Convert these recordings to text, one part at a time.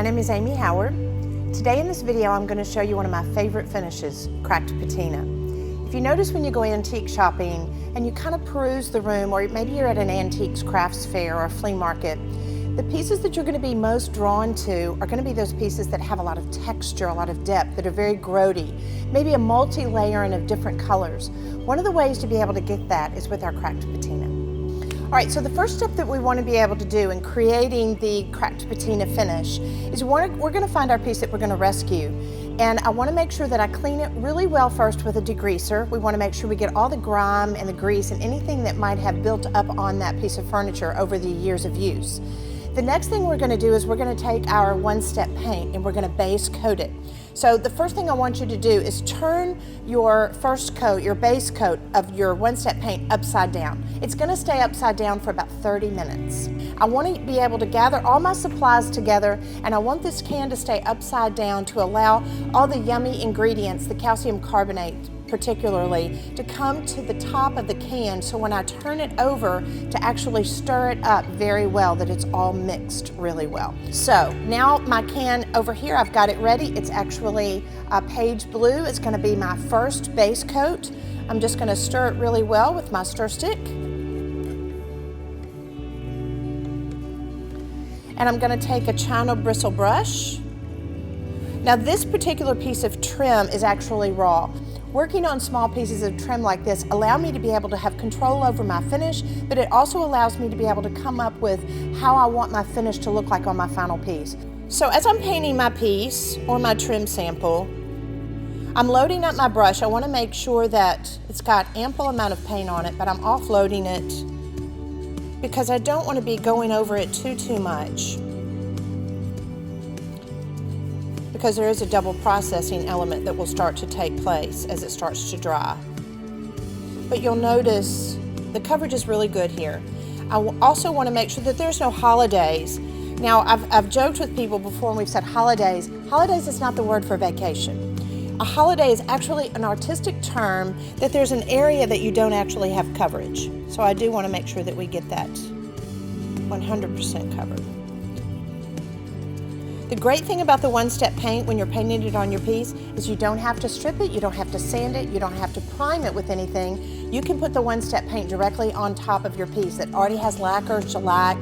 My name is Amy Howard. Today in this video I'm going to show you one of my favorite finishes, cracked patina. If you notice when you go antique shopping and you kind of peruse the room, or maybe you're at an antiques crafts fair or a flea market, the pieces that you're going to be most drawn to are going to be those pieces that have a lot of texture, a lot of depth, that are very grody, maybe a multi-layering of different colors. One of the ways to be able to get that is with our cracked patina. All right, so the first step that we want to be able to do in creating the cracked patina finish is we're going to find our piece that we're going to rescue. And I want to make sure that I clean it really well first with a degreaser. We want to make sure we get all the grime and the grease and anything that might have built up on that piece of furniture over the years of use. The next thing we're going to do is we're going to take our one-step paint and we're going to base coat it. So the first thing I want you to do is turn your first coat, your base coat of your one-step paint upside down. It's going to stay upside down for about 30 minutes. I want to be able to gather all my supplies together, and I want this can to stay upside down to allow all the yummy ingredients, the calcium carbonate particularly, to come to the top of the can, so when I turn it over to actually stir it up very well, that it's all mixed really well. So now my can over here, I've got it ready. It's actually page blue. It's going to be my first base coat. I'm just going to stir it really well with my stir stick. And I'm going to take a China bristle brush. Now this particular piece of trim is actually raw. Working on small pieces of trim like this allow me to be able to have control over my finish, but it also allows me to be able to come up with how I want my finish to look like on my final piece. So as I'm painting my piece or my trim sample, I'm loading up my brush. I want to make sure that it's got ample amount of paint on it, but I'm offloading it because I don't want to be going over it too much, because there is a double processing element that will start to take place as it starts to dry. But you'll notice the coverage is really good here. I also want to make sure that there's no holidays. Now I've joked with people before and we've said holidays. Holidays is not the word for vacation. A holiday is actually an artistic term that there's an area that you don't actually have coverage. So I do want to make sure that we get that 100% covered. The great thing about the one-step paint when you're painting it on your piece is you don't have to strip it, you don't have to sand it, you don't have to prime it with anything. You can put the one-step paint directly on top of your piece that already has lacquer, shellac,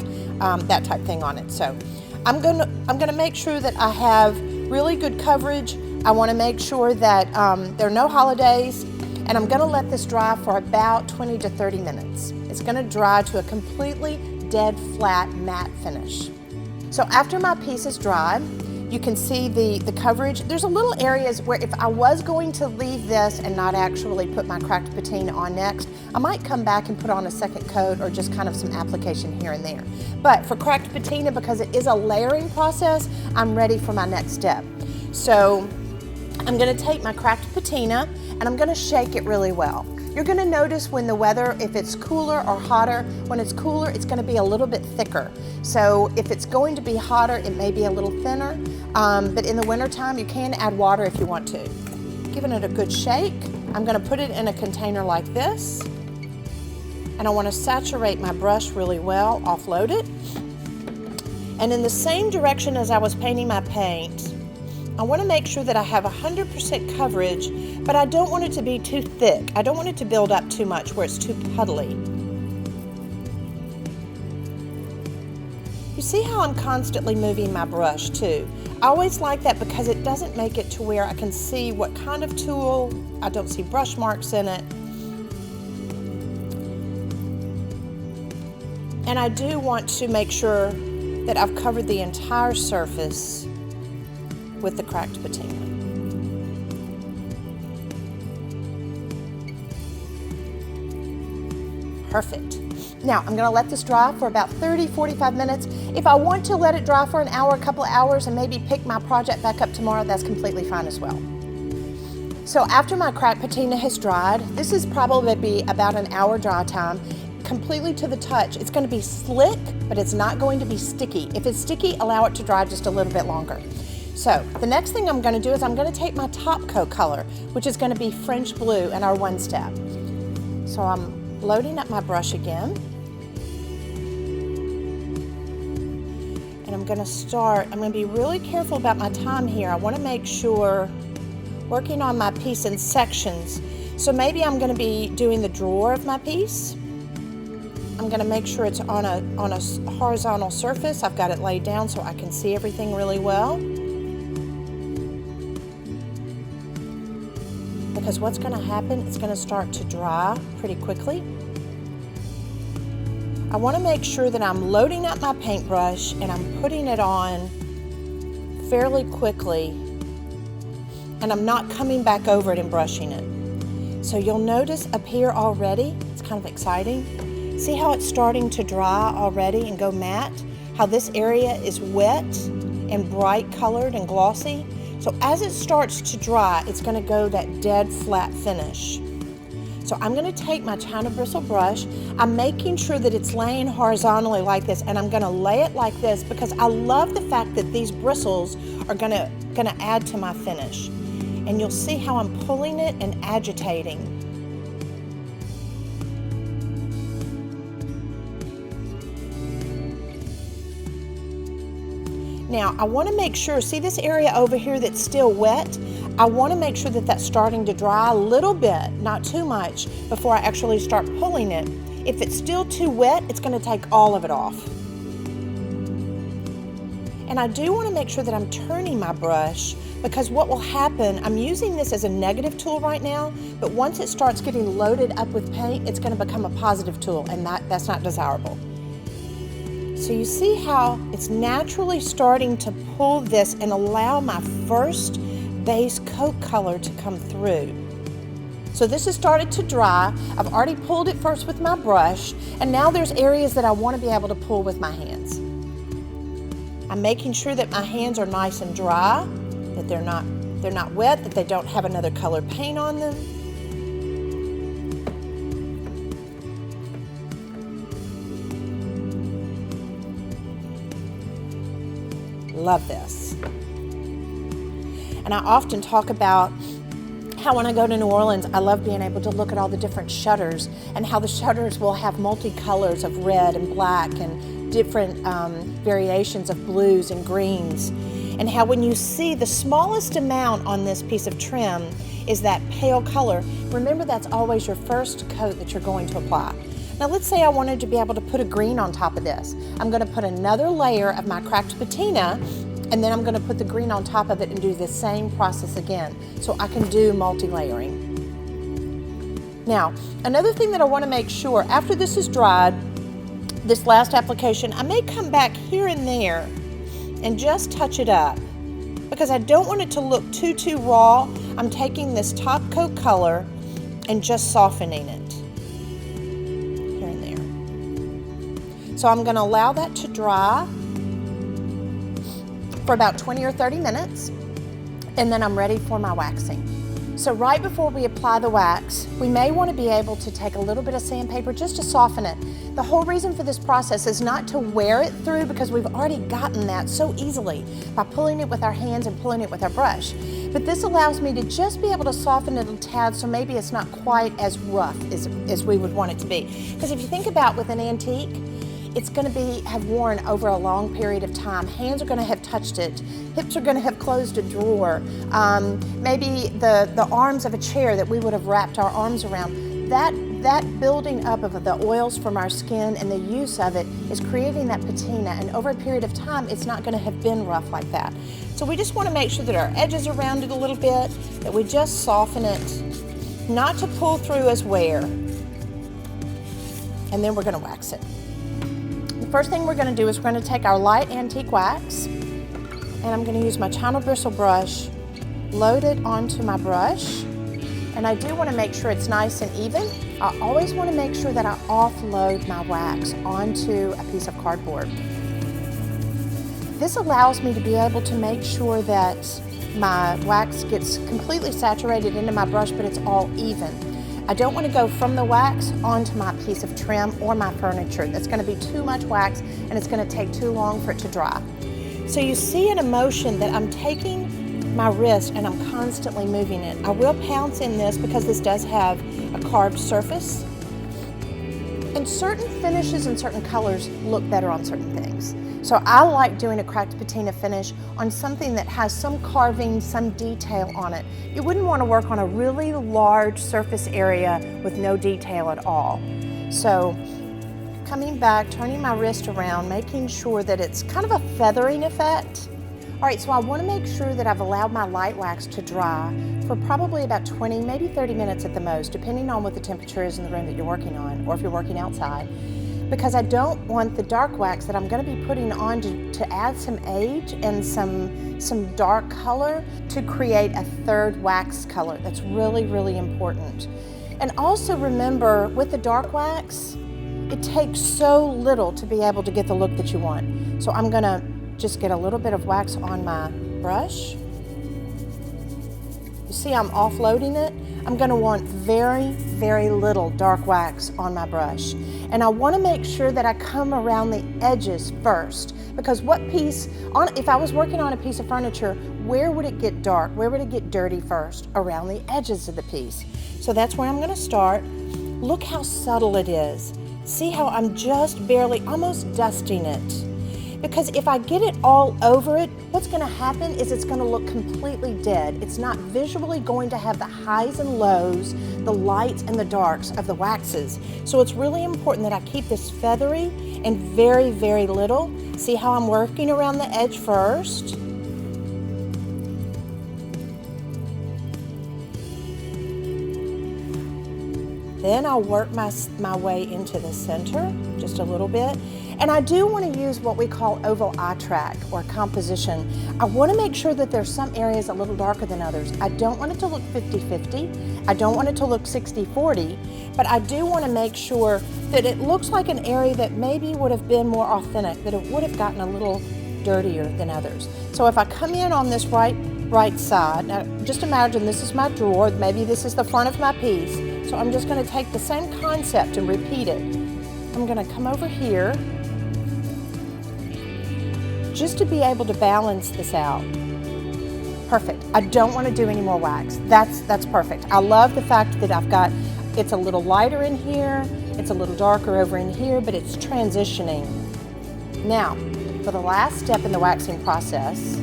that type thing on it. So I'm gonna make sure that I have really good coverage. I want to make sure that there are no holidays, and I'm gonna let this dry for about 20 to 30 minutes. It's gonna dry to a completely dead flat matte finish. So after my piece is dried, you can see the coverage. There's a little areas where if I was going to leave this and not actually put my cracked patina on next, I might come back and put on a second coat or just kind of some application here and there. But for cracked patina, because it is a layering process, I'm ready for my next step. So I'm gonna take my cracked patina and I'm gonna shake it really well. You're going to notice when the weather, if it's cooler or hotter, when it's cooler, it's going to be a little bit thicker. So if it's going to be hotter, it may be a little thinner, but in the wintertime, you can add water if you want to. Giving it a good shake, I'm going to put it in a container like this, and I want to saturate my brush really well, offload it, and in the same direction as I was painting my paint, I want to make sure that I have 100% coverage, but I don't want it to be too thick. I don't want it to build up too much where it's too puddly. You see how I'm constantly moving my brush too? I always like that because it doesn't make it to where I can see what kind of tool. I don't see brush marks in it. And I do want to make sure that I've covered the entire surface with the cracked patina. Perfect. Now I'm gonna let this dry for about 30-45 minutes. If I want to let it dry for an hour, a couple of hours, and maybe pick my project back up tomorrow, that's completely fine as well. So after my cracked patina has dried, this is probably be about an hour dry time, completely to the touch. It's gonna be slick, but it's not going to be sticky. If it's sticky, allow it to dry just a little bit longer. So the next thing I'm going to do is I'm going to take my top coat color, which is going to be French blue in our one step. So I'm loading up my brush again. And I'm going to be really careful about my time here. I want to make sure, working on my piece in sections. So maybe I'm going to be doing the drawer of my piece. I'm going to make sure it's on a horizontal surface. I've got it laid down so I can see everything really well. Because what's going to happen, it's going to start to dry pretty quickly. I want to make sure that I'm loading up my paintbrush and I'm putting it on fairly quickly, and I'm not coming back over it and brushing it. So you'll notice up here already, it's kind of exciting. See how it's starting to dry already and go matte? How this area is wet and bright colored and glossy? So as it starts to dry, it's going to go that dead flat finish. So I'm going to take my China bristle brush. I'm making sure that it's laying horizontally like this, and I'm going to lay it like this because I love the fact that these bristles are going to add to my finish. And you'll see how I'm pulling it and agitating. Now, I want to make sure, see this area over here that's still wet? I want to make sure that that's starting to dry a little bit, not too much, before I actually start pulling it. If it's still too wet, it's going to take all of it off. And I do want to make sure that I'm turning my brush, because what will happen, I'm using this as a negative tool right now, but once it starts getting loaded up with paint, it's going to become a positive tool, and that's not desirable. So you see how it's naturally starting to pull this and allow my first base coat color to come through. So this has started to dry. I've already pulled it first with my brush, and now there's areas that I want to be able to pull with my hands. I'm making sure that my hands are nice and dry, that they're not wet, that they don't have another color paint on them. Love this. And I often talk about how when I go to New Orleans, I love being able to look at all the different shutters and how the shutters will have multicolors of red and black and different variations of blues and greens. And how when you see the smallest amount on this piece of trim is that pale color, remember that's always your first coat that you're going to apply. Now let's say I wanted to be able to put a green on top of this. I'm going to put another layer of my cracked patina, and then I'm going to put the green on top of it and do the same process again. So I can do multi-layering. Now, another thing that I want to make sure, after this is dried, this last application, I may come back here and there and just touch it up because I don't want it to look too raw. I'm taking this top coat color and just softening it. So I'm going to allow that to dry for about 20 or 30 minutes, and then I'm ready for my waxing. So right before we apply the wax, we may want to be able to take a little bit of sandpaper just to soften it. The whole reason for this process is not to wear it through, because we've already gotten that so easily by pulling it with our hands and pulling it with our brush. But this allows me to just be able to soften it a tad, so maybe it's not quite as rough as we would want it to be. Because if you think about with an antique, it's going to have worn over a long period of time. Hands are going to have touched it. Hips are going to have closed a drawer. Maybe the arms of a chair that we would have wrapped our arms around. That building up of the oils from our skin and the use of it is creating that patina. And over a period of time, it's not going to have been rough like that. So we just want to make sure that our edges are rounded a little bit, that we just soften it, not to pull through as wear. And then we're going to wax it. The first thing we're going to do is we're going to take our light antique wax, and I'm going to use my China bristle brush, load it onto my brush, and I do want to make sure it's nice and even. I always want to make sure that I offload my wax onto a piece of cardboard. This allows me to be able to make sure that my wax gets completely saturated into my brush, but it's all even. I don't want to go from the wax onto my piece of trim or my furniture. That's going to be too much wax, and it's going to take too long for it to dry. So you see in a motion that I'm taking my wrist and I'm constantly moving it. I will pounce in this because this does have a carved surface. And certain finishes and certain colors look better on certain things. So I like doing a cracked patina finish on something that has some carving, some detail on it. You wouldn't want to work on a really large surface area with no detail at all. So coming back, turning my wrist around, making sure that it's kind of a feathering effect. All right, so I want to make sure that I've allowed my light wax to dry for probably about 20, maybe 30 minutes at the most, depending on what the temperature is in the room that you're working on, or if you're working outside. Because I don't want the dark wax that I'm going to be putting on to add some age and some dark color to create a third wax color. That's really, really important. And also remember, with the dark wax, it takes so little to be able to get the look that you want. So I'm going to just get a little bit of wax on my brush. You see I'm offloading it. I'm going to want very, very little dark wax on my brush. And I want to make sure that I come around the edges first, because if I was working on a piece of furniture, where would it get dark? Where would it get dirty first? Around the edges of the piece. So that's where I'm going to start. Look how subtle it is. See how I'm just barely, almost dusting it. Because if I get it all over it, what's going to happen is it's going to look completely dead. It's not visually going to have the highs and lows, the lights and the darks of the waxes. So it's really important that I keep this feathery and very, very little. See how I'm working around the edge first? Then I'll work my way into the center just a little bit. And I do want to use what we call oval eye track or composition. I want to make sure that there's some areas a little darker than others. I don't want it to look 50-50. I don't want it to look 60-40, but I do want to make sure that it looks like an area that maybe would have been more authentic, that it would have gotten a little dirtier than others. So if I come in on this right side, now just imagine this is my drawer, maybe this is the front of my piece. So I'm just going to take the same concept and repeat it. I'm going to come over here just to be able to balance this out. Perfect. I don't want to do any more wax. That's perfect. I love the fact that it's a little lighter in here, it's a little darker over in here, but it's transitioning. Now, for the last step in the waxing process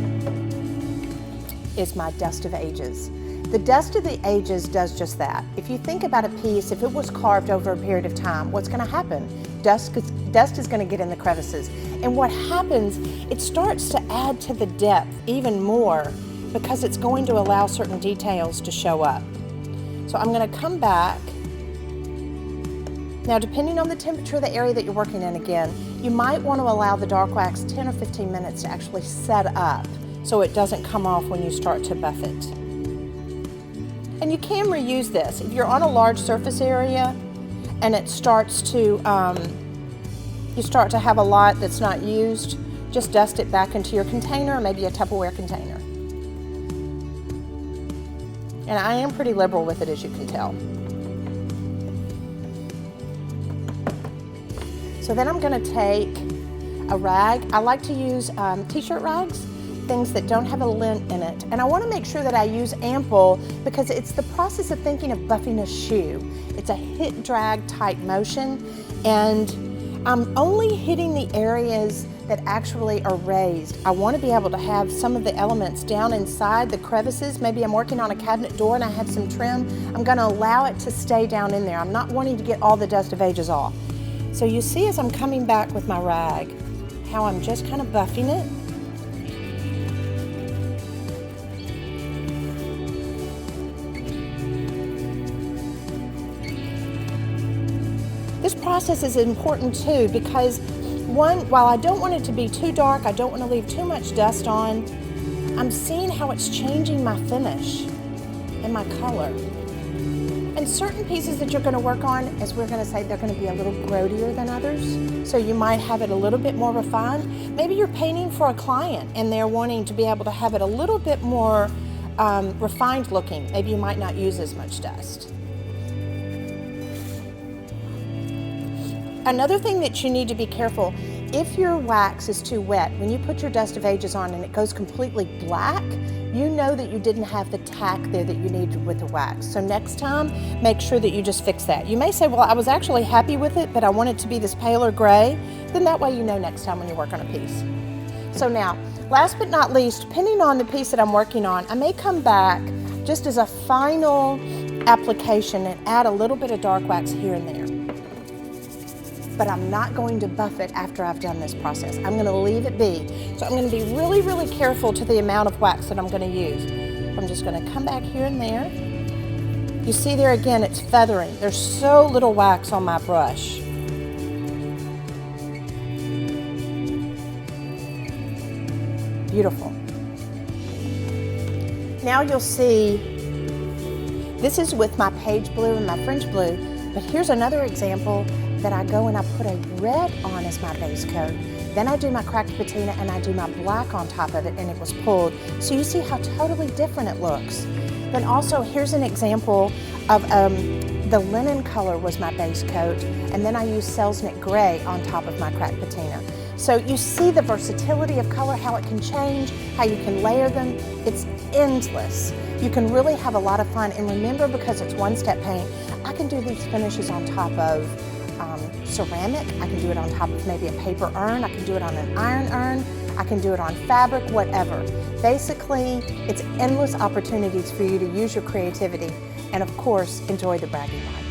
is my dust of ages. The dust of the ages does just that. If you think about a piece, if it was carved over a period of time, what's going to happen? Dust is going to get in the crevices. And what happens, it starts to add to the depth even more because it's going to allow certain details to show up. So I'm going to come back. Now, depending on the temperature of the area that you're working in again, you might want to allow the dark wax 10 or 15 minutes to actually set up so it doesn't come off when you start to buff it. And you can reuse this. If you're on a large surface area and it starts to, you start to have a lot that's not used, just dust it back into your container, maybe a Tupperware container. And I am pretty liberal with it, as you can tell. So then I'm going to take a rag. I like to use t-shirt rags, things that don't have a lint in it. And I want to make sure that I use ample because it's the process of thinking of buffing a shoe. It's a hit drag type motion, and I'm only hitting the areas that actually are raised. I want to be able to have some of the elements down inside the crevices. Maybe I'm working on a cabinet door and I have some trim. I'm going to allow it to stay down in there. I'm not wanting to get all the dust of ages off. So you see as I'm coming back with my rag, how I'm just kind of buffing it. This process is important too because one, while I don't want it to be too dark, I don't want to leave too much dust on, I'm seeing how it's changing my finish and my color. And certain pieces that you're going to work on, as we're going to say, they're going to be a little grodier than others. So you might have it a little bit more refined. Maybe you're painting for a client and they're wanting to be able to have it a little bit more refined looking. Maybe you might not use as much dust. Another thing that you need to be careful If your wax is too wet, when you put your Dust of Ages on and it goes completely black, you know that you didn't have the tack there that you needed with the wax. So next time, make sure that you just fix that. You may say, well, I was actually happy with it, but I want it to be this paler gray. Then that way you know next time when you work on a piece. So now, last but not least, depending on the piece that I'm working on, I may come back just as a final application and add a little bit of dark wax here and there. But I'm not going to buff it after I've done this process. I'm gonna leave it be. So I'm gonna be really, really careful to the amount of wax that I'm gonna use. I'm just gonna come back here and there. You see there again, it's feathering. There's so little wax on my brush. Beautiful. Now you'll see, this is with my page blue and my French blue, but here's another example that I go and I put a red on as my base coat. Then I do my cracked patina and I do my black on top of it and it was pulled. So you see how totally different it looks. Then also here's an example of the linen color was my base coat and then I used Selznick gray on top of my cracked patina. So you see the versatility of color, how it can change, how you can layer them. It's endless. You can really have a lot of fun. And remember, because it's one-step paint, I can do these finishes on top of ceramic. I can do it on top of maybe a paper urn. I can do it on an iron urn. I can do it on fabric, whatever. Basically, it's endless opportunities for you to use your creativity and, of course, enjoy the bragging rights.